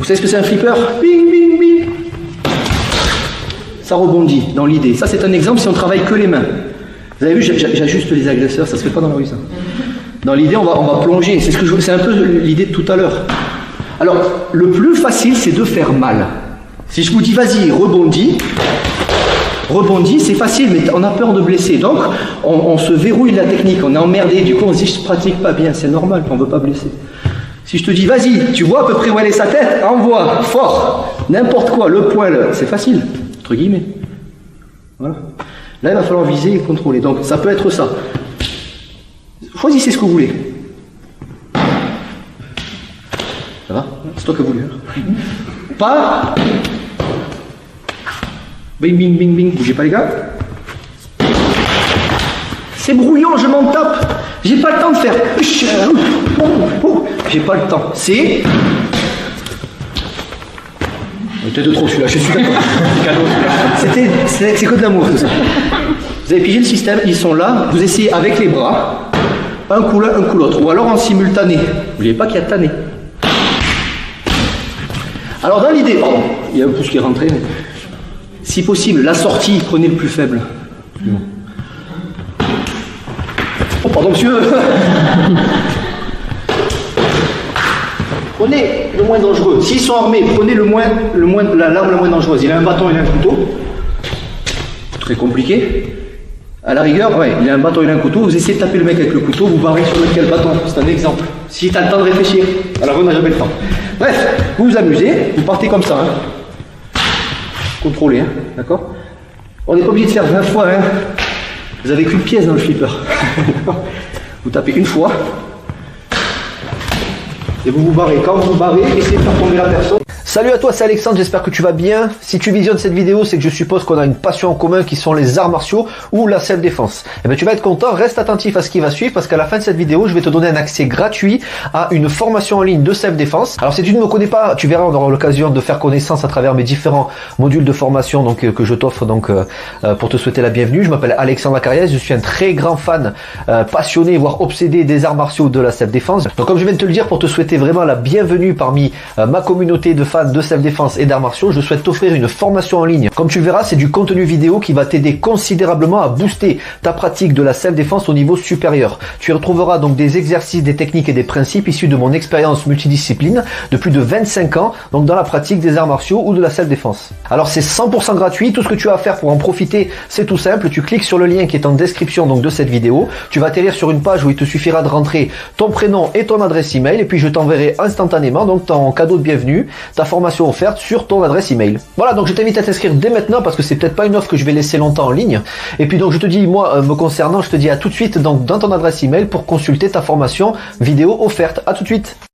Vous savez ce que c'est un flipper? Bing, bing, bing. Ça rebondit dans l'idée. Ça, c'est un exemple si on travaille que les mains. Vous avez vu, j'ajuste les agresseurs, ça se fait pas dans la rue, ça. Dans l'idée, on va plonger. C'est un peu l'idée de tout à l'heure. Alors, le plus facile, c'est de faire mal. Si je vous dis, vas-y, rebondis, c'est facile, mais on a peur de blesser. Donc, on se verrouille la technique, on est emmerdé. Du coup, on se dit, je pratique pas bien, c'est normal qu'on ne veut pas blesser. Si je te dis, vas-y, tu vois à peu près où elle est sa tête, envoie, fort, n'importe quoi, le point, c'est facile, entre guillemets. Voilà. Là, il va falloir viser et contrôler. Donc, ça peut être ça. Choisissez ce que vous voulez. Ça va? C'est toi qui as voulu. Pas. Bing, bing, bing, bing. Bougez pas, les gars. C'est brouillon, je m'en tape. J'ai pas le temps de faire. J'ai pas le temps. C'est. Peut-être de trop celui-là, je suis d'accord. C'est que de l'amour tout ça. Vous avez pigé le système, ils sont là, vous essayez avec les bras, un coup l'un, un coup l'autre, ou alors en simultané. N'oubliez pas qu'il y a tanné. Alors dans l'idée, pardon, il y a un pouce qui est rentré, mais si possible, la sortie, prenez le plus faible. Oh pardon monsieur. Prenez le moins dangereux. S'ils sont armés, prenez l'arme la moins dangereuse. Il a un bâton et un couteau. Très compliqué. À la rigueur, ouais, il a un bâton et un couteau. Vous essayez de taper le mec avec le couteau, vous barrez sur lequel bâton. C'est un exemple. Si tu as le temps de réfléchir. Alors on n'a jamais le temps. Bref, vous vous amusez, vous partez comme ça. Hein. Contrôlez, hein, d'accord? On n'est pas obligé de faire 20 fois. Hein. Vous avez qu'une pièce dans le flipper. Vous tapez une fois. Et vous vous barrez. Quand vous vous barrez, essayez de faire tomber la personne. Salut à toi, c'est Alexandre, j'espère que tu vas bien. Si tu visionnes cette vidéo, c'est que je suppose qu'on a une passion en commun qui sont les arts martiaux ou la self-défense. Et bien tu vas être content, reste attentif à ce qui va suivre parce qu'à la fin de cette vidéo, je vais te donner un accès gratuit à une formation en ligne de self-défense. Alors si tu ne me connais pas, tu verras, on aura l'occasion de faire connaissance à travers mes différents modules de formation que je t'offre pour te souhaiter la bienvenue. Je m'appelle Alexandre Acariès, je suis un très grand fan, passionné, voire obsédé des arts martiaux de la self-défense. Donc comme je viens de te le dire, pour te souhaiter vraiment la bienvenue parmi ma communauté de fans de self-défense et d'arts martiaux, je souhaite t'offrir une formation en ligne. Comme tu le verras, c'est du contenu vidéo qui va t'aider considérablement à booster ta pratique de la self-défense au niveau supérieur. Tu y retrouveras donc des exercices, des techniques et des principes issus de mon expérience multidiscipline de plus de 25 ans, donc dans la pratique des arts martiaux ou de la self-défense. Alors c'est 100% gratuit, tout ce que tu as à faire pour en profiter, c'est tout simple, tu cliques sur le lien qui est en description donc de cette vidéo, tu vas atterrir sur une page où il te suffira de rentrer ton prénom et ton adresse email et puis je t'enverrai instantanément donc ton cadeau de bienvenue, ta formation offerte sur ton adresse email. Voilà, donc je t'invite à t'inscrire dès maintenant parce que c'est peut-être pas une offre que je vais laisser longtemps en ligne. Et puis donc je te dis, moi me concernant, je te dis à tout de suite donc dans ton adresse email pour consulter ta formation vidéo offerte. À tout de suite.